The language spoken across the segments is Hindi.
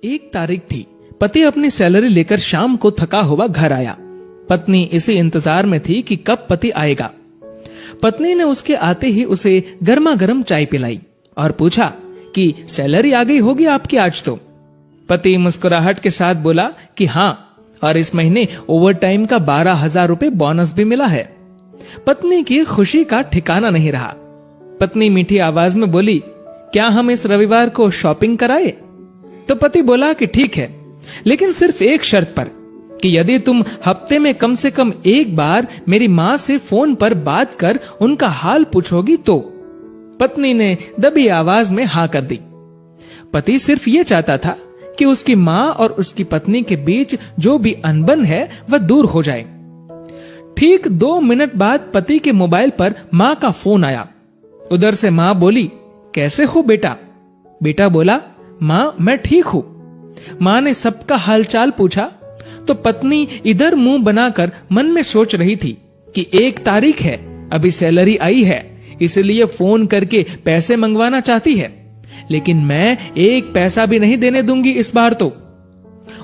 1 तारीख थी। पति अपनी सैलरी लेकर शाम को थका हुआ घर आया। पत्नी इसी इंतजार में थी कि कब पति आएगा। पत्नी ने उसके आते ही उसे गर्मा गर्म चाय पिलाई और पूछा कि सैलरी आ गई होगी आपकी आज तो। पति मुस्कुराहट के साथ बोला कि हाँ, और इस महीने ओवर टाइम का 12,000 रुपए बोनस भी मिला है। पत्नी की खुशी का ठिकाना नहीं रहा। पत्नी मीठी आवाज में बोली, क्या हम इस रविवार को शॉपिंग कराए? तो पति बोला कि ठीक है, लेकिन सिर्फ एक शर्त पर, कि यदि तुम हफ्ते में कम से कम 1 बार मेरी माँ से फोन पर बात कर उनका हाल पूछोगी तो। पत्नी ने दबी आवाज में हाँ कर दी। पति सिर्फ ये चाहता था कि उसकी माँ और उसकी पत्नी के बीच जो भी अनबन है वह दूर हो जाए। ठीक 2 मिनट बाद पति के मोबाइल पर माँ का फोन आया। उधर से माँ बोली, कैसे हो बेटा? बेटा बोला, माँ मैं ठीक हूं। माँ ने सबका हालचाल पूछा तो पत्नी इधर मुंह बनाकर मन में सोच रही थी कि 1 तारीख है, अभी सैलरी आई है, इसलिए फोन करके पैसे मंगवाना चाहती है, लेकिन मैं 1 पैसा भी नहीं देने दूंगी इस बार तो।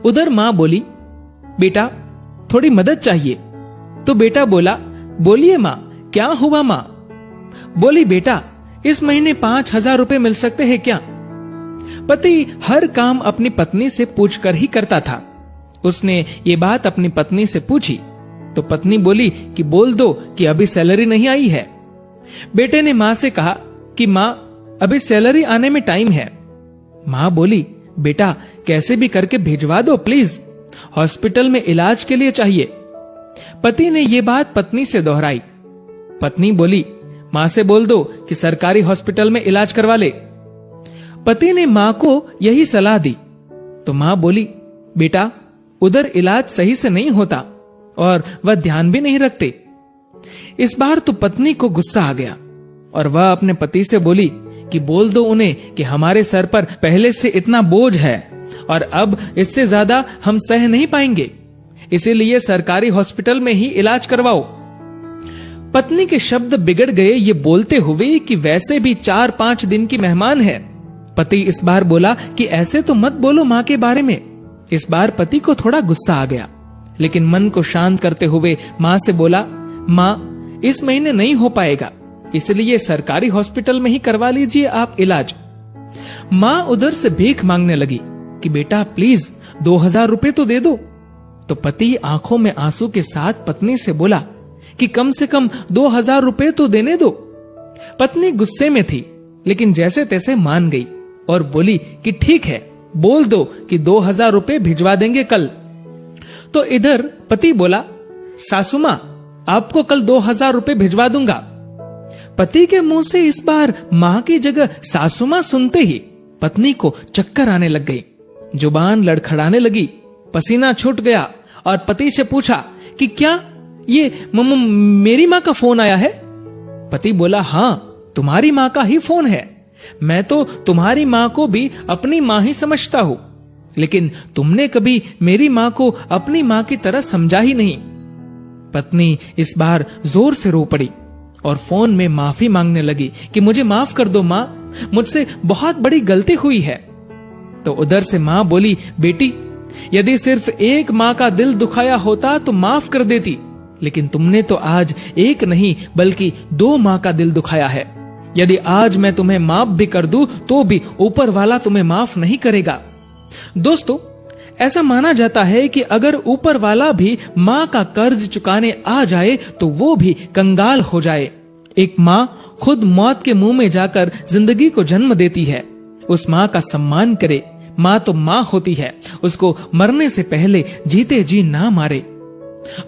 उधर माँ बोली, बेटा थोड़ी मदद चाहिए। तो बेटा बोला, बोलिए माँ, क्या हुआ माँ? बोली, बेटा इस महीने 5,000 रुपए मिल सकते हैं क्या? पति हर काम अपनी पत्नी से पूछकर ही करता था। उसने ये बात अपनी पत्नी से पूछी तो पत्नी बोली कि बोल दो कि अभी सैलरी नहीं आई है। बेटे ने माँ से कहा कि माँ अभी सैलरी आने में टाइम है। माँ बोली, बेटा कैसे भी करके भिजवा दो प्लीज, हॉस्पिटल में इलाज के लिए चाहिए। पति ने ये बात पत्नी से दोहराई। पत्नी बोली, माँ से बोल दो कि सरकारी हॉस्पिटल में इलाज करवा ले। पति ने माँ को यही सलाह दी तो माँ बोली, बेटा उधर इलाज सही से नहीं होता और वह ध्यान भी नहीं रखते। इस बार तो पत्नी को गुस्सा आ गया और वह अपने पति से बोली कि बोल दो उन्हें कि हमारे सर पर पहले से इतना बोझ है और अब इससे ज्यादा हम सह नहीं पाएंगे, इसीलिए सरकारी हॉस्पिटल में ही इलाज करवाओ। पत्नी के शब्द बिगड़ गए ये बोलते हुए कि वैसे भी 4-5 दिन की मेहमान है। पति इस बार बोला कि ऐसे तो मत बोलो माँ के बारे में। इस बार पति को थोड़ा गुस्सा आ गया, लेकिन मन को शांत करते हुए माँ से बोला, माँ इस महीने नहीं हो पाएगा, इसलिए सरकारी हॉस्पिटल में ही करवा लीजिए आप इलाज। माँ उधर से भीख मांगने लगी कि बेटा प्लीज 2,000 रुपए तो दे दो। तो पति आंखों में आंसू के साथ पत्नी से बोला कि कम से कम 2,000 रुपए तो देने दो। पत्नी गुस्से में थी, लेकिन जैसे तैसे मान गई और बोली कि ठीक है, बोल दो कि 2,000 रुपए भिजवा देंगे कल। तो इधर पति बोला, सासू माँ आपको कल 2,000 रुपए भिजवा दूंगा। पति के मुंह से इस बार माँ की जगह सासू माँ सुनते ही पत्नी को चक्कर आने लग गई, जुबान लड़खड़ाने लगी, पसीना छूट गया और पति से पूछा कि क्या ये मेरी माँ का फोन आया है? पति बोला, हाँ तुम्हारी माँ का ही फोन है। मैं तो तुम्हारी माँ को भी अपनी माँ ही समझता हूँ, लेकिन तुमने कभी मेरी माँ को अपनी माँ की तरह समझा ही नहीं। पत्नी इस बार जोर से रो पड़ी और फोन में माफी मांगने लगी कि मुझे माफ कर दो माँ, मुझसे बहुत बड़ी गलती हुई है। तो उधर से माँ बोली, बेटी यदि सिर्फ एक माँ का दिल दुखाया होता तो माफ कर देती, लेकिन तुमने तो आज एक नहीं बल्कि 2 माँ का दिल दुखाया है। यदि आज मैं तुम्हें माफ भी कर दूं तो भी ऊपर वाला तुम्हें माफ नहीं करेगा। दोस्तों, ऐसा माना जाता है कि अगर ऊपर वाला भी माँ का कर्ज चुकाने आ जाए तो वो भी कंगाल हो जाए। एक माँ खुद मौत के मुंह में जाकर जिंदगी को जन्म देती है। उस माँ का सम्मान करे। माँ तो माँ होती है, उसको मरने से पहले जीते जी ना मारे।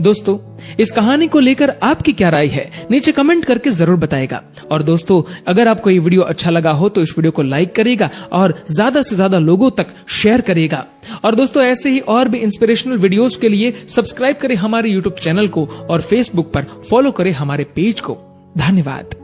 दोस्तों, इस कहानी को लेकर आपकी क्या राय है नीचे कमेंट करके जरूर बताएगा। और दोस्तों, अगर आपको ये वीडियो अच्छा लगा हो तो इस वीडियो को लाइक करेगा और ज्यादा से ज्यादा लोगों तक शेयर करेगा। और दोस्तों, ऐसे ही और भी इंस्पिरेशनल वीडियोस के लिए सब्सक्राइब करें हमारे यूट्यूब चैनल को और फेसबुक पर फॉलो करें हमारे पेज को। धन्यवाद।